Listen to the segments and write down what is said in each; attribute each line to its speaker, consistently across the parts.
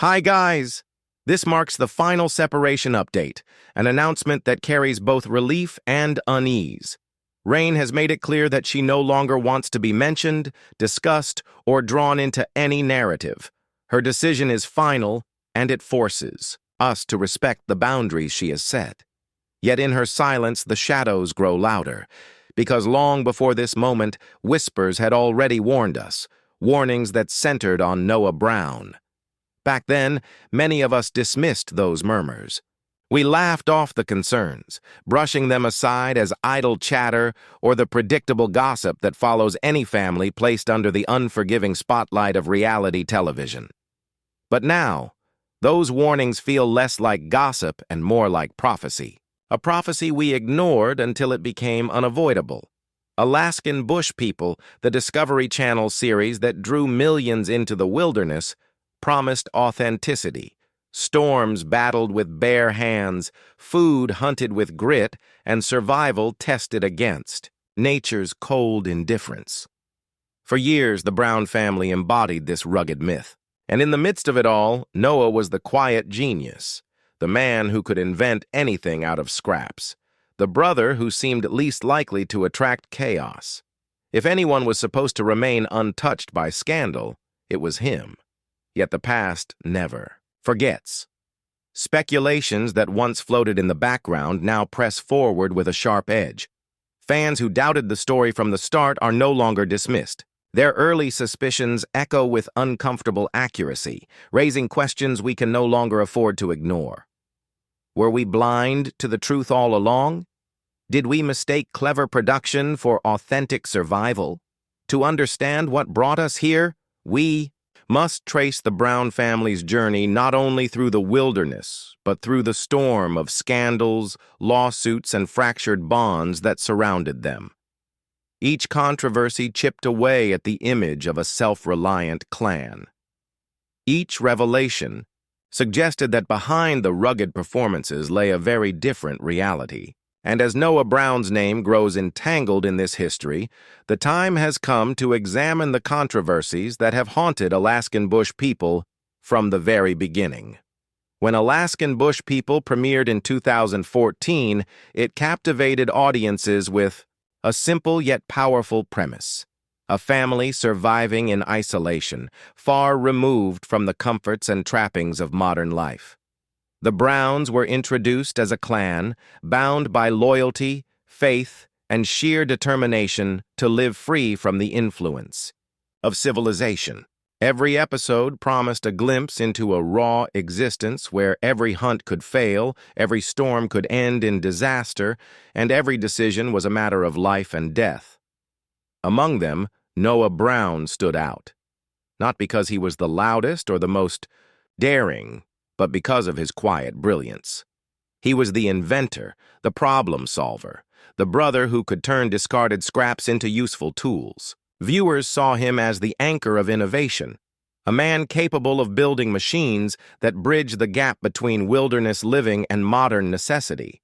Speaker 1: Hi guys! This marks the final separation update, an announcement that carries both relief and unease. Rain has made it clear that she no longer wants to be mentioned, discussed, or drawn into any narrative. Her decision is final, and it forces us to respect the boundaries she has set. Yet in her silence, the shadows grow louder, because long before this moment, whispers had already warned us, warnings that centered on Noah Brown. Back then, many of us dismissed those murmurs. We laughed off the concerns, brushing them aside as idle chatter or the predictable gossip that follows any family placed under the unforgiving spotlight of reality television. But now, those warnings feel less like gossip and more like prophecy. A prophecy we ignored until it became unavoidable. Alaskan Bush People, the Discovery Channel series that drew millions into the wilderness, promised authenticity, storms battled with bare hands, food hunted with grit, and survival tested against nature's cold indifference. For years, the Brown family embodied this rugged myth. And in the midst of it all, Noah was the quiet genius, the man who could invent anything out of scraps, the brother who seemed least likely to attract chaos. If anyone was supposed to remain untouched by scandal, it was him. Yet the past never forgets. Speculations that once floated in the background now press forward with a sharp edge. Fans who doubted the story from the start are no longer dismissed. Their early suspicions echo with uncomfortable accuracy, raising questions we can no longer afford to ignore. Were we blind to the truth all along? Did we mistake clever production for authentic survival? To understand what brought us here, we must trace the Brown family's journey not only through the wilderness, but through the storm of scandals, lawsuits, and fractured bonds that surrounded them. Each controversy chipped away at the image of a self-reliant clan. Each revelation suggested that behind the rugged performances lay a very different reality. And as Noah Brown's name grows entangled in this history, the time has come to examine the controversies that have haunted Alaskan Bush People from the very beginning. When Alaskan Bush People premiered in 2014, it captivated audiences with a simple yet powerful premise: a family surviving in isolation, far removed from the comforts and trappings of modern life. The Browns were introduced as a clan, bound by loyalty, faith, and sheer determination to live free from the influence of civilization. Every episode promised a glimpse into a raw existence where every hunt could fail, every storm could end in disaster, and every decision was a matter of life and death. Among them, Noah Brown stood out, not because he was the loudest or the most daring, but because of his quiet brilliance. He was the inventor, the problem solver, the brother who could turn discarded scraps into useful tools. Viewers saw him as the anchor of innovation, a man capable of building machines that bridge the gap between wilderness living and modern necessity.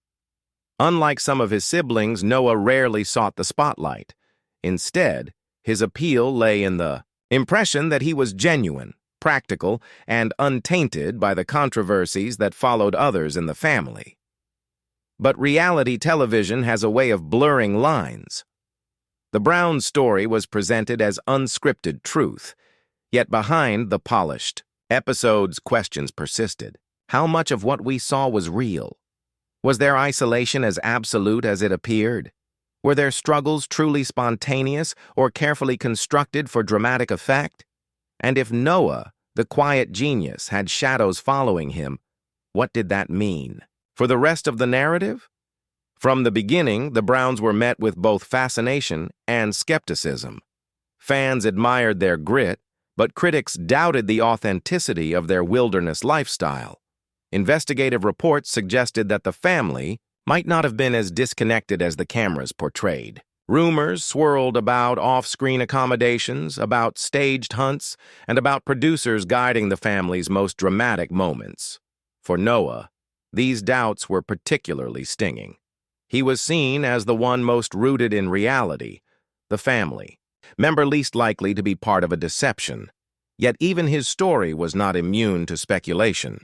Speaker 1: Unlike some of his siblings, Noah rarely sought the spotlight. Instead, his appeal lay in the impression that he was genuine, practical, and untainted by the controversies that followed others in the family. But reality television has a way of blurring lines. The Brown story was presented as unscripted truth, yet behind the polished episodes, questions persisted. How much of what we saw was real? Was their isolation as absolute as it appeared? Were their struggles truly spontaneous or carefully constructed for dramatic effect? And if Noah, the quiet genius, had shadows following him, what did that mean for the rest of the narrative? From the beginning, the Browns were met with both fascination and skepticism. Fans admired their grit, but critics doubted the authenticity of their wilderness lifestyle. Investigative reports suggested that the family might not have been as disconnected as the cameras portrayed. Rumors swirled about off-screen accommodations, about staged hunts, and about producers guiding the family's most dramatic moments. For Noah, these doubts were particularly stinging. He was seen as the one most rooted in reality, the family, member least likely to be part of a deception. Yet even his story was not immune to speculation.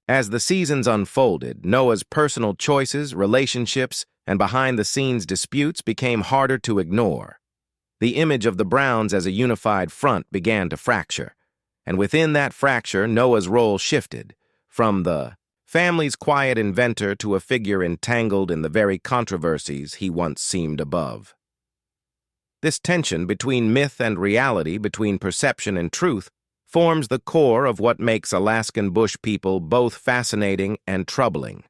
Speaker 1: As the seasons unfolded, Noah's personal choices, relationships, and behind-the-scenes disputes became harder to ignore. The image of the Browns as a unified front began to fracture, and within that fracture, Noah's role shifted, from the family's quiet inventor to a figure entangled in the very controversies he once seemed above. This tension between myth and reality, between perception and truth, forms the core of what makes Alaskan Bush People both fascinating and troubling.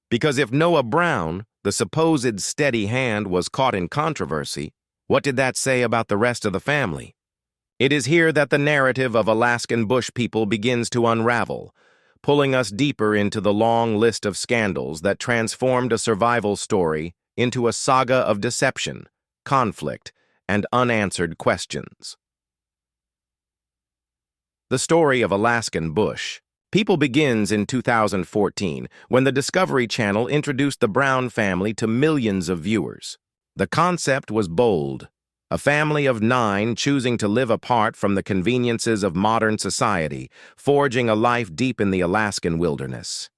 Speaker 1: Because if Noah Brown, the supposed steady hand, was caught in controversy, what did that say about the rest of the family? It is here that the narrative of Alaskan Bush People begins to unravel, pulling us deeper into the long list of scandals that transformed a survival story into a saga of deception, conflict, and unanswered questions. The story of Alaskan Bush People begins in 2014 when the Discovery Channel introduced the Brown family to millions of viewers. The concept was bold, a family of 9 choosing to live apart from the conveniences of modern society, forging a life deep in the Alaskan wilderness.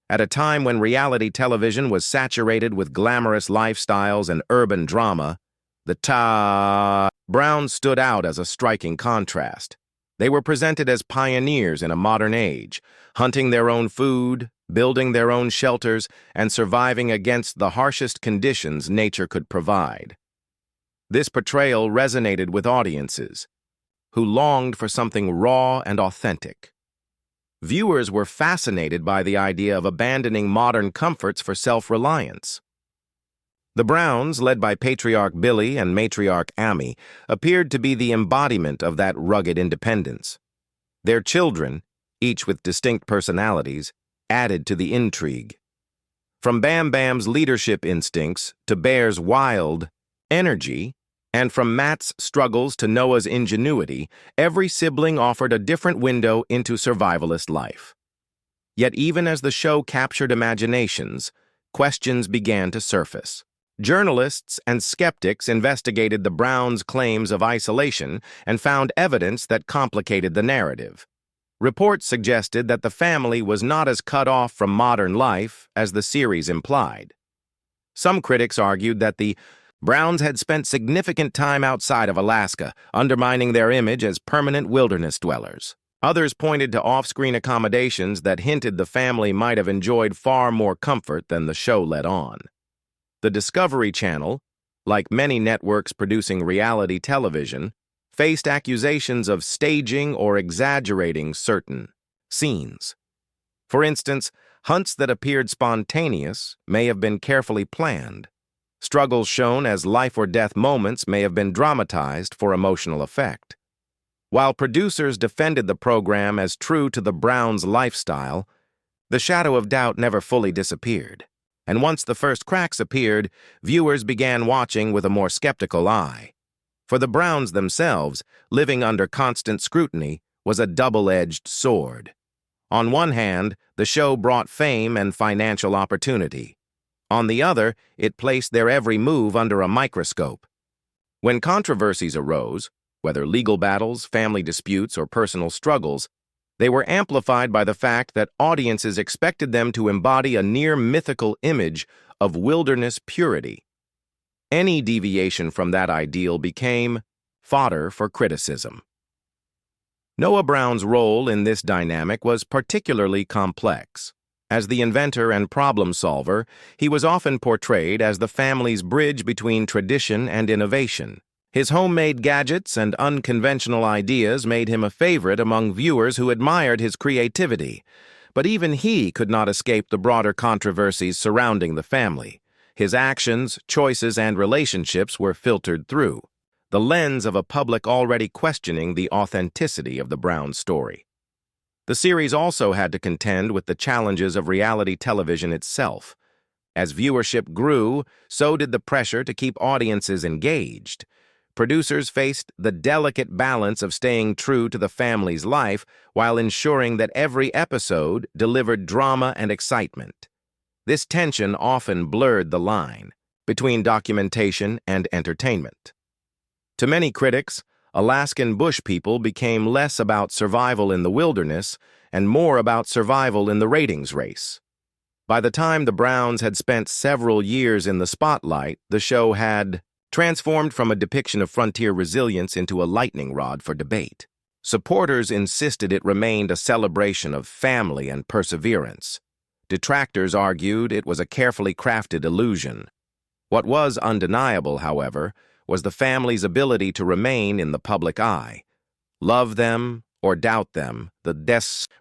Speaker 1: At a time when reality television was saturated with glamorous lifestyles and urban drama, the Browns stood out as a striking contrast. They were presented as pioneers in a modern age, hunting their own food, building their own shelters, and surviving against the harshest conditions nature could provide. This portrayal resonated with audiences, who longed for something raw and authentic. Viewers were fascinated by the idea of abandoning modern comforts for self-reliance. The Browns, led by Patriarch Billy and Matriarch Amy, appeared to be the embodiment of that rugged independence. Their children, each with distinct personalities, added to the intrigue. From Bam Bam's leadership instincts to Bear's wild energy, and from Matt's struggles to Noah's ingenuity, every sibling offered a different window into survivalist life. Yet even as the show captured imaginations, questions began to surface. Journalists and skeptics investigated the Browns' claims of isolation and found evidence that complicated the narrative. Reports suggested that the family was not as cut off from modern life as the series implied. Some critics argued that the Browns had spent significant time outside of Alaska, undermining their image as permanent wilderness dwellers. Others pointed to off-screen accommodations that hinted the family might have enjoyed far more comfort than the show let on. The Discovery Channel, like many networks producing reality television, faced accusations of staging or exaggerating certain scenes. For instance, hunts that appeared spontaneous may have been carefully planned. Struggles shown as life-or-death moments may have been dramatized for emotional effect. While producers defended the program as true to the Browns' lifestyle, the shadow of doubt never fully disappeared. And once the first cracks appeared, viewers began watching with a more skeptical eye. For the Browns themselves, living under constant scrutiny was a double-edged sword. On one hand, the show brought fame and financial opportunity. On the other, it placed their every move under a microscope. When controversies arose, whether legal battles, family disputes, or personal struggles, they were amplified by the fact that audiences expected them to embody a near-mythical image of wilderness purity. Any deviation from that ideal became fodder for criticism. Noah Brown's role in this dynamic was particularly complex. As the inventor and problem solver, he was often portrayed as the family's bridge between tradition and innovation. His homemade gadgets and unconventional ideas made him a favorite among viewers who admired his creativity. But even he could not escape the broader controversies surrounding the family. His actions, choices, and relationships were filtered through the lens of a public already questioning the authenticity of the Brown story. The series also had to contend with the challenges of reality television itself. As viewership grew, so did the pressure to keep audiences engaged. Producers faced the delicate balance of staying true to the family's life while ensuring that every episode delivered drama and excitement. This tension often blurred the line between documentation and entertainment. To many critics, Alaskan Bush People became less about survival in the wilderness and more about survival in the ratings race. By the time the Browns had spent several years in the spotlight, the show had transformed from a depiction of frontier resilience into a lightning rod for debate. Supporters insisted it remained a celebration of family and perseverance. Detractors argued it was a carefully crafted illusion. What was undeniable, however, was the family's ability to remain in the public eye. Love them or doubt them,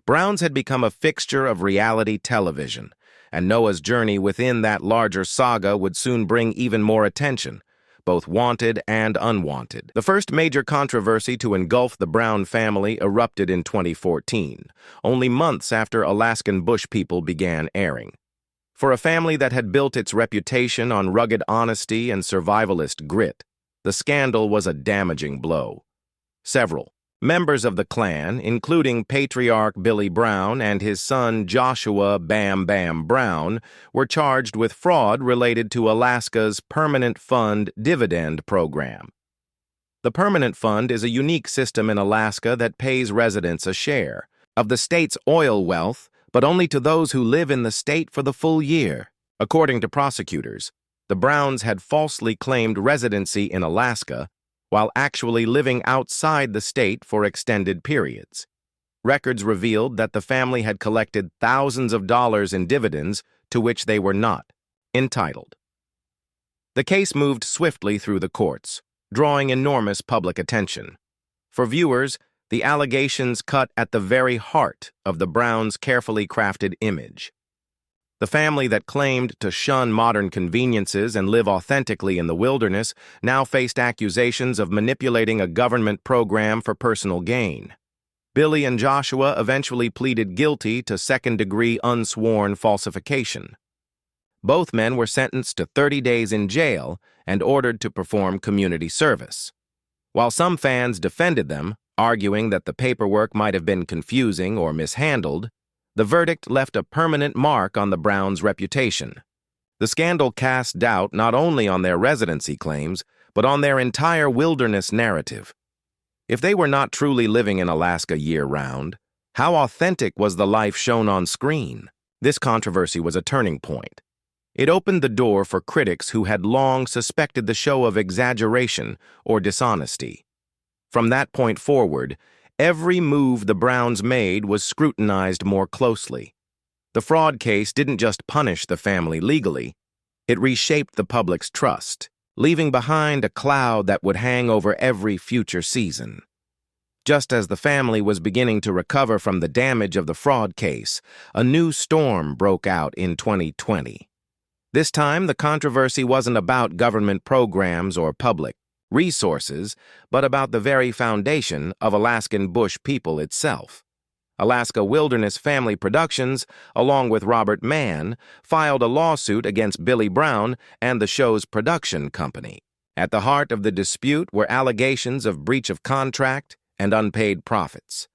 Speaker 1: Browns had become a fixture of reality television, and Noah's journey within that larger saga would soon bring even more attention, both wanted and unwanted. The first major controversy to engulf the Brown family erupted in 2014, only months after Alaskan Bush People began airing. For a family that had built its reputation on rugged honesty and survivalist grit, the scandal was a damaging blow. Several members of the clan, including patriarch Billy Brown and his son Joshua Bam Bam Brown, were charged with fraud related to Alaska's Permanent Fund dividend program. The Permanent Fund is a unique system in Alaska that pays residents a share of the state's oil wealth, but only to those who live in the state for the full year. According to prosecutors, the Browns had falsely claimed residency in Alaska while actually living outside the state for extended periods. Records revealed that the family had collected thousands of dollars in dividends to which they were not entitled. The case moved swiftly through the courts, drawing enormous public attention. For viewers, the allegations cut at the very heart of the Browns' carefully crafted image. The family that claimed to shun modern conveniences and live authentically in the wilderness now faced accusations of manipulating a government program for personal gain. Billy and Joshua eventually pleaded guilty to second-degree unsworn falsification. Both men were sentenced to 30 days in jail and ordered to perform community service. While some fans defended them, arguing that the paperwork might have been confusing or mishandled, the verdict left a permanent mark on the Browns' reputation. The scandal cast doubt not only on their residency claims, but on their entire wilderness narrative. If they were not truly living in Alaska year-round, how authentic was the life shown on screen? This controversy was a turning point. It opened the door for critics who had long suspected the show of exaggeration or dishonesty. From that point forward, every move the Browns made was scrutinized more closely. The fraud case didn't just punish the family legally, it reshaped the public's trust, leaving behind a cloud that would hang over every future season. Just as the family was beginning to recover from the damage of the fraud case, a new storm broke out in 2020. This time, the controversy wasn't about government programs or public resources, but about the very foundation of Alaskan Bush People itself. Alaska Wilderness Family Productions, along with Robert Mann, filed a lawsuit against Billy Brown and the show's production company. At the heart of the dispute were allegations of breach of contract and unpaid profits.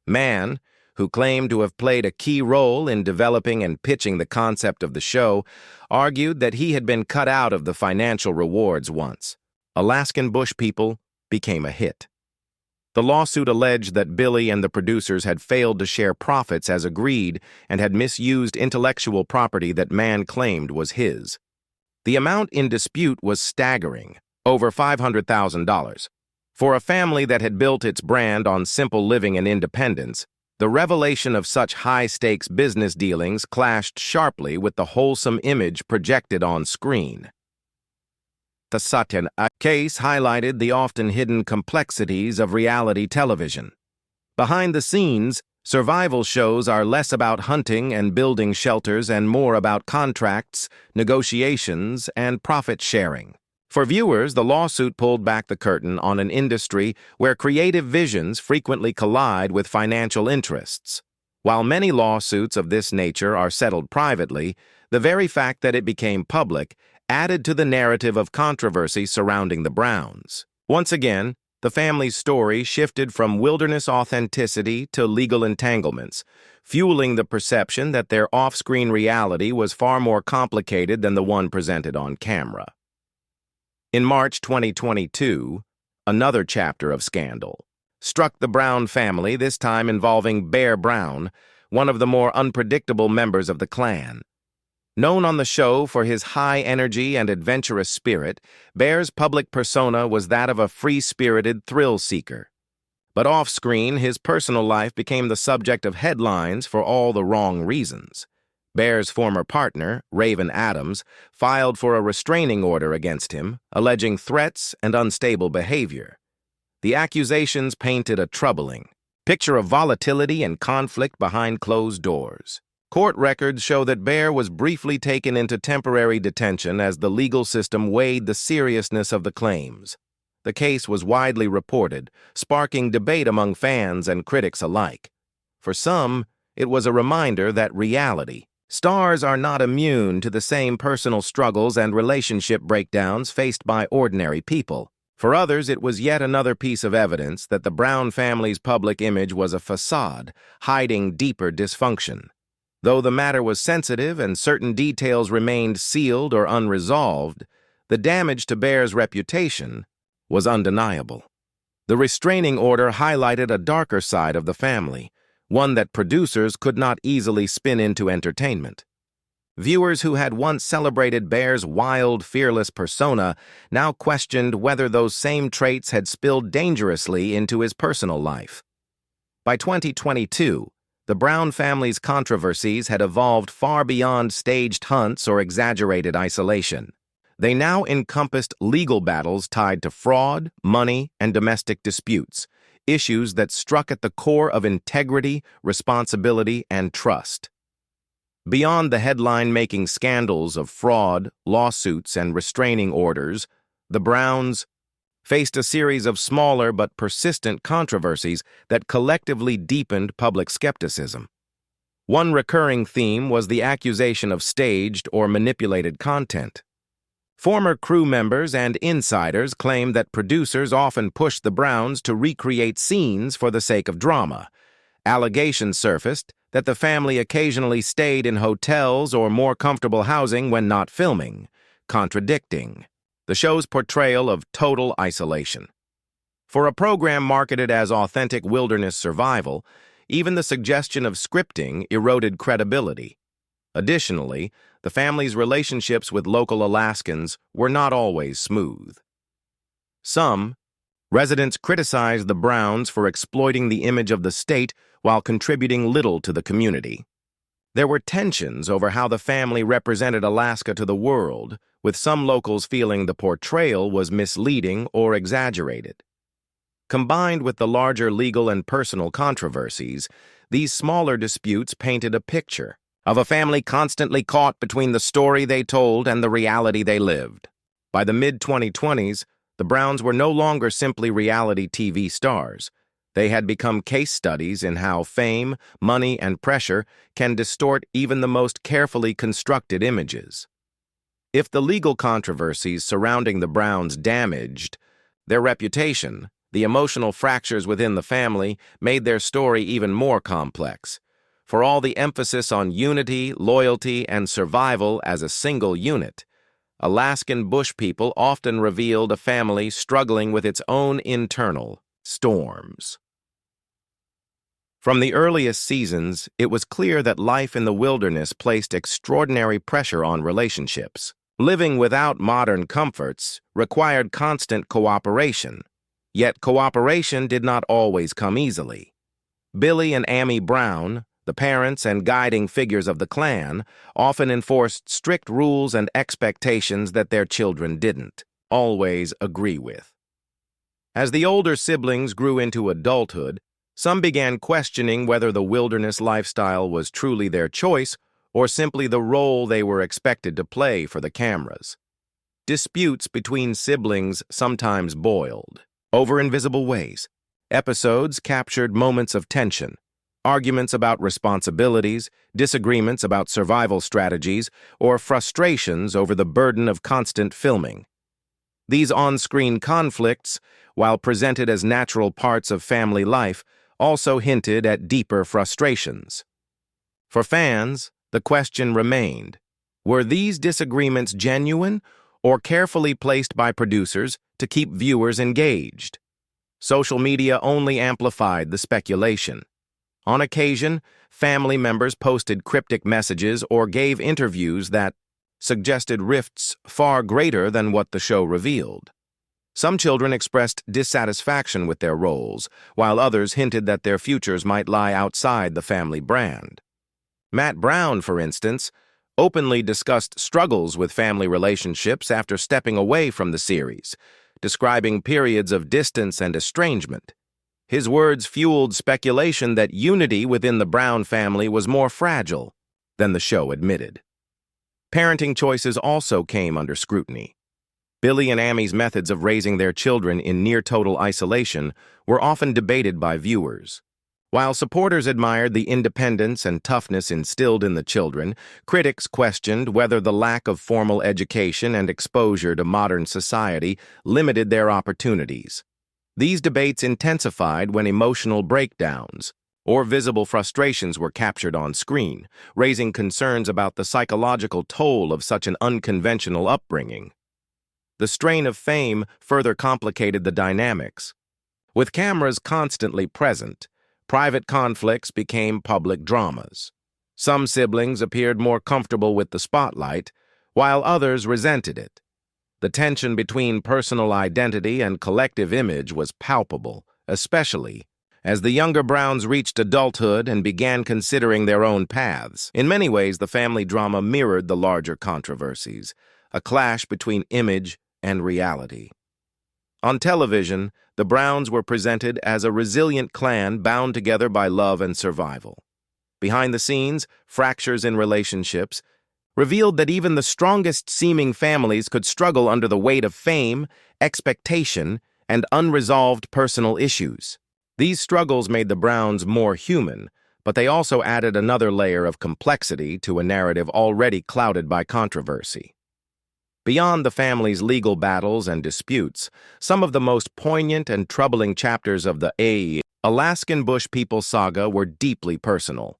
Speaker 1: Mann, who claimed to have played a key role in developing and pitching the concept of the show, argued that he had been cut out of the financial rewards once. Alaskan Bush People became a hit. The lawsuit alleged that Billy and the producers had failed to share profits as agreed and had misused intellectual property that Mann claimed was his. The amount in dispute was staggering, over $500,000. For a family that had built its brand on simple living and independence, the revelation of such high-stakes business dealings clashed sharply with the wholesome image projected on screen. The Satyan case highlighted the often hidden complexities of reality television. Behind the scenes, survival shows are less about hunting and building shelters and more about contracts, negotiations, and profit sharing. For viewers, the lawsuit pulled back the curtain on an industry where creative visions frequently collide with financial interests. While many lawsuits of this nature are settled privately, the very fact that it became public added to the narrative of controversy surrounding the Browns. Once again, the family's story shifted from wilderness authenticity to legal entanglements, fueling the perception that their off-screen reality was far more complicated than the one presented on camera. In March 2022, Another chapter of scandal struck the Brown family, this time involving Bear Brown, one of the more unpredictable members of the clan. Known on the show for his high energy and adventurous spirit, Bear's public persona was that of a free-spirited thrill-seeker. But off-screen, his personal life became the subject of headlines for all the wrong reasons. Bear's former partner, Raven Adams, filed for a restraining order against him, alleging threats and unstable behavior. The accusations painted a troubling picture of volatility and conflict behind closed doors. Court records show that Bear was briefly taken into temporary detention as the legal system weighed the seriousness of the claims. The case was widely reported, sparking debate among fans and critics alike. For some, it was a reminder that reality. Stars are not immune to the same personal struggles and relationship breakdowns faced by ordinary people. For others, it was yet another piece of evidence that the Brown family's public image was a facade, hiding deeper dysfunction. Though the matter was sensitive and certain details remained sealed or unresolved, the damage to Bear's reputation was undeniable. The restraining order highlighted a darker side of the family, one that producers could not easily spin into entertainment. Viewers who had once celebrated Bear's wild, fearless persona now questioned whether those same traits had spilled dangerously into his personal life. By 2022, the Brown family's controversies had evolved far beyond staged hunts or exaggerated isolation. They now encompassed legal battles tied to fraud, money, and domestic disputes, issues that struck at the core of integrity, responsibility, and trust. Beyond the headline-making scandals of fraud, lawsuits, and restraining orders, the Browns faced a series of smaller but persistent controversies that collectively deepened public skepticism. One recurring theme was the accusation of staged or manipulated content. Former crew members and insiders claimed that producers often pushed the Browns to recreate scenes for the sake of drama. Allegations surfaced that the family occasionally stayed in hotels or more comfortable housing when not filming, contradicting the show's portrayal of total isolation. For a program marketed as authentic wilderness survival, even the suggestion of scripting eroded credibility. Additionally, the family's relationships with local Alaskans were not always smooth. Some residents criticized the Browns for exploiting the image of the state while contributing little to the community. There were tensions over how the family represented Alaska to the world, with some locals feeling the portrayal was misleading or exaggerated. Combined with the larger legal and personal controversies, these smaller disputes painted a picture of a family constantly caught between the story they told and the reality they lived. By the mid-2020s, the Browns were no longer simply reality TV stars. They had become case studies in how fame, money, and pressure can distort even the most carefully constructed images. If the legal controversies surrounding the Browns damaged their reputation, the emotional fractures within the family made their story even more complex. For all the emphasis on unity, loyalty, and survival as a single unit, Alaskan Bush People often revealed a family struggling with its own internal storms. From the earliest seasons, it was clear that life in the wilderness placed extraordinary pressure on relationships. Living without modern comforts required constant cooperation, yet cooperation did not always come easily. Billy and Amy Brown, the parents and guiding figures of the clan, often enforced strict rules and expectations that their children didn't always agree with. As the older siblings grew into adulthood, some began questioning whether the wilderness lifestyle was truly their choice or simply the role they were expected to play for the cameras. Disputes between siblings sometimes boiled over invisible ways. Episodes captured moments of tension, arguments about responsibilities, disagreements about survival strategies, or frustrations over the burden of constant filming. These on-screen conflicts, while presented as natural parts of family life, also hinted at deeper frustrations. For fans, the question remained, were these disagreements genuine, or carefully placed by producers to keep viewers engaged. Social media only amplified the speculation. On occasion, family members posted cryptic messages or gave interviews that suggested rifts far greater than what the show revealed. Some children expressed dissatisfaction with their roles, while others hinted that their futures might lie outside the family brand. Matt Brown, for instance, openly discussed struggles with family relationships after stepping away from the series, describing periods of distance and estrangement. His words fueled speculation that unity within the Brown family was more fragile than the show admitted. Parenting choices also came under scrutiny. Billy and Amy's methods of raising their children in near-total isolation were often debated by viewers. While supporters admired the independence and toughness instilled in the children, critics questioned whether the lack of formal education and exposure to modern society limited their opportunities. These debates intensified when emotional breakdowns or visible frustrations were captured on screen, raising concerns about the psychological toll of such an unconventional upbringing. The strain of fame further complicated the dynamics. With cameras constantly present, private conflicts became public dramas. Some siblings appeared more comfortable with the spotlight, while others resented it. The tension between personal identity and collective image was palpable, especially as the younger Browns reached adulthood and began considering their own paths. In many ways, the family drama mirrored the larger controversies, a clash between image and reality. On television, the Browns were presented as a resilient clan bound together by love and survival. Behind the scenes, fractures in relationships revealed that even the strongest-seeming families could struggle under the weight of fame, expectation, and unresolved personal issues. These struggles made the Browns more human, but they also added another layer of complexity to a narrative already clouded by controversy. Beyond the family's legal battles and disputes, some of the most poignant and troubling chapters of the Alaskan Bush People saga were deeply personal.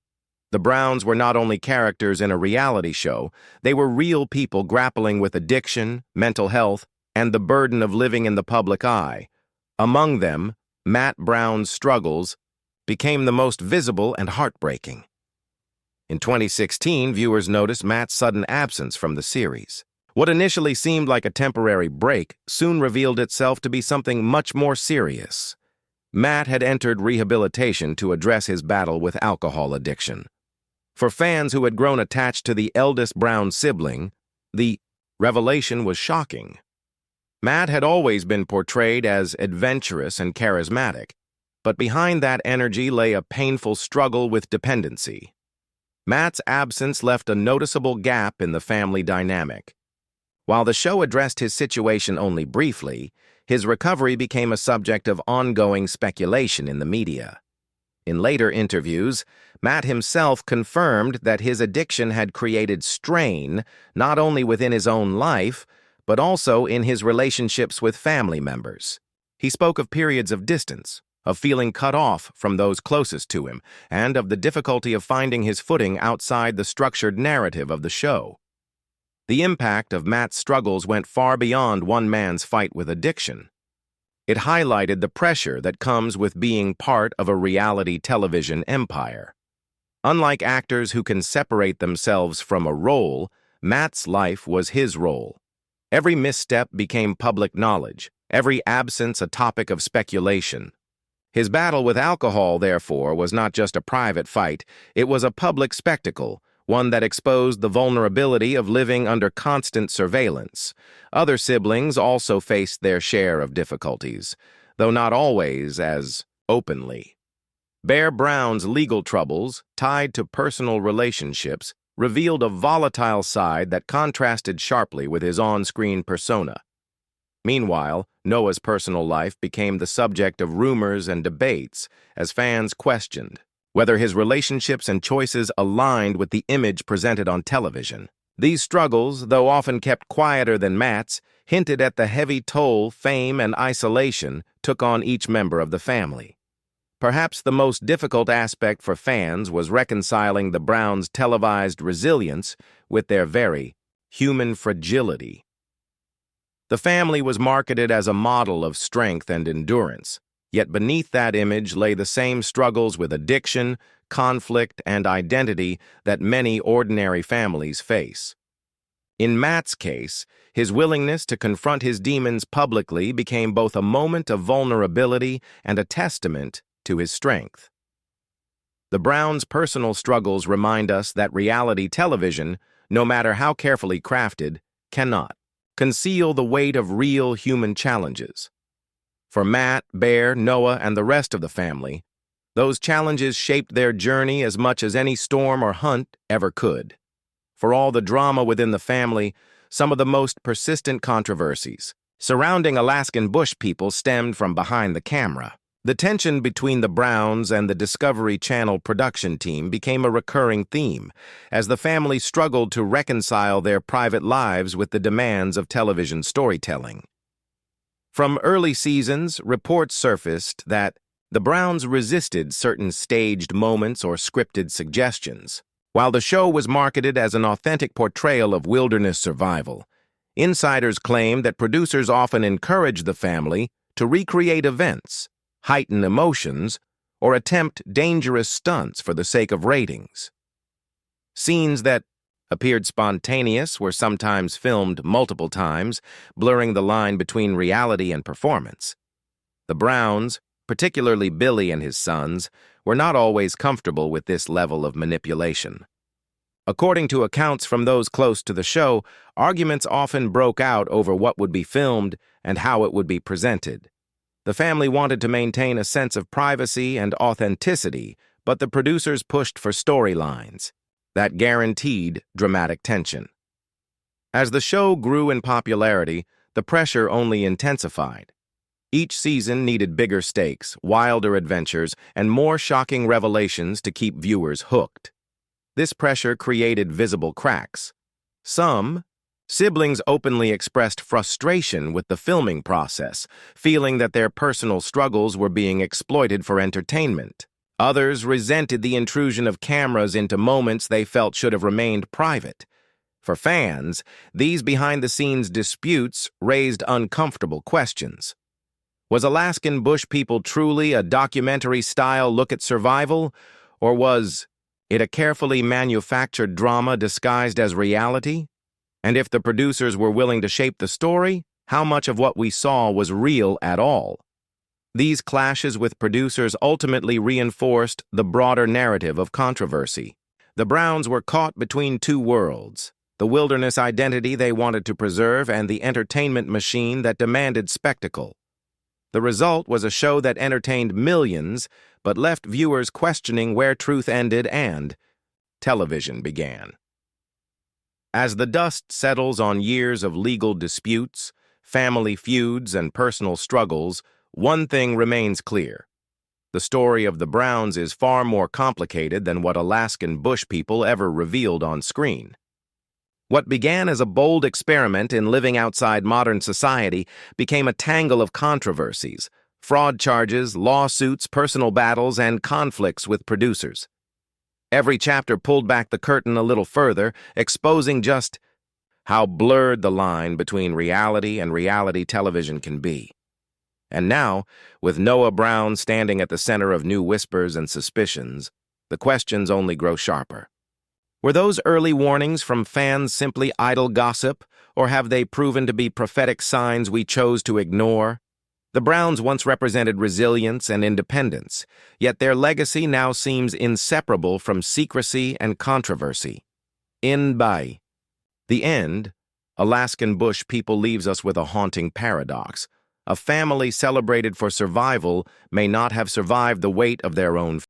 Speaker 1: The Browns were not only characters in a reality show, they were real people grappling with addiction, mental health, and the burden of living in the public eye. Among them, Matt Brown's struggles became the most visible and heartbreaking. In 2016, viewers noticed Matt's sudden absence from the series. What initially seemed like a temporary break soon revealed itself to be something much more serious. Matt had entered rehabilitation to address his battle with alcohol addiction. For fans who had grown attached to the eldest Brown sibling, the revelation was shocking. Matt had always been portrayed as adventurous and charismatic, but behind that energy lay a painful struggle with dependency. Matt's absence left a noticeable gap in the family dynamic. While the show addressed his situation only briefly, his recovery became a subject of ongoing speculation in the media. In later interviews, Matt himself confirmed that his addiction had created strain not only within his own life, but also in his relationships with family members. He spoke of periods of distance, of feeling cut off from those closest to him, and of the difficulty of finding his footing outside the structured narrative of the show. The impact of Matt's struggles went far beyond one man's fight with addiction. It highlighted the pressure that comes with being part of a reality television empire. Unlike actors who can separate themselves from a role, Matt's life was his role. Every misstep became public knowledge, every absence a topic of speculation. His battle with alcohol, therefore, was not just a private fight, it was a public spectacle, one that exposed the vulnerability of living under constant surveillance. Other siblings also faced their share of difficulties, though not always as openly. Bear Brown's legal troubles, tied to personal relationships, revealed a volatile side that contrasted sharply with his on-screen persona. Meanwhile, Noah's personal life became the subject of rumors and debates as fans questioned whether his relationships and choices aligned with the image presented on television. These struggles, though often kept quieter than Matt's, hinted at the heavy toll fame and isolation took on each member of the family. Perhaps the most difficult aspect for fans was reconciling the Browns' televised resilience with their very human fragility. The family was marketed as a model of strength and endurance, yet beneath that image lay the same struggles with addiction, conflict, and identity that many ordinary families face. In Matt's case, his willingness to confront his demons publicly became both a moment of vulnerability and a testament to his strength. The Browns' personal struggles remind us that reality television, no matter how carefully crafted, cannot conceal the weight of real human challenges. For Matt, Bear, Noah, and the rest of the family, those challenges shaped their journey as much as any storm or hunt ever could. For all the drama within the family, some of the most persistent controversies surrounding Alaskan Bush People stemmed from behind the camera. The tension between the Browns and the Discovery Channel production team became a recurring theme, as the family struggled to reconcile their private lives with the demands of television storytelling. From early seasons, reports surfaced that the Browns resisted certain staged moments or scripted suggestions. While the show was marketed as an authentic portrayal of wilderness survival, insiders claimed that producers often encouraged the family to recreate events, heighten emotions, or attempt dangerous stunts for the sake of ratings. Scenes that appeared spontaneous were sometimes filmed multiple times, blurring the line between reality and performance. The Browns, particularly Billy and his sons, were not always comfortable with this level of manipulation. According to accounts from those close to the show, arguments often broke out over what would be filmed and how it would be presented. The family wanted to maintain a sense of privacy and authenticity, but the producers pushed for storylines that guaranteed dramatic tension. As the show grew in popularity, the pressure only intensified. Each season needed bigger stakes, wilder adventures, and more shocking revelations to keep viewers hooked. This pressure created visible cracks. Some siblings openly expressed frustration with the filming process, feeling that their personal struggles were being exploited for entertainment. Others resented the intrusion of cameras into moments they felt should have remained private. For fans, these behind-the-scenes disputes raised uncomfortable questions. Was Alaskan Bush People truly a documentary-style look at survival, or was it a carefully manufactured drama disguised as reality? And if the producers were willing to shape the story, how much of what we saw was real at all? These clashes with producers ultimately reinforced the broader narrative of controversy. The Browns were caught between two worlds, the wilderness identity they wanted to preserve and the entertainment machine that demanded spectacle. The result was a show that entertained millions, but left viewers questioning where truth ended and television began. As the dust settles on years of legal disputes, family feuds, and personal struggles, one thing remains clear. The story of the Browns is far more complicated than what Alaskan Bush People ever revealed on screen. What began as a bold experiment in living outside modern society became a tangle of controversies, fraud charges, lawsuits, personal battles, and conflicts with producers. Every chapter pulled back the curtain a little further, exposing just how blurred the line between reality and reality television can be. And now, with Noah Brown standing at the center of new whispers and suspicions, the questions only grow sharper. Were those early warnings from fans simply idle gossip, or have they proven to be prophetic signs we chose to ignore? The Browns once represented resilience and independence, yet their legacy now seems inseparable from secrecy and controversy. By the end, Alaskan Bush People leaves us with a haunting paradox. A family celebrated for survival may not have survived the weight of their own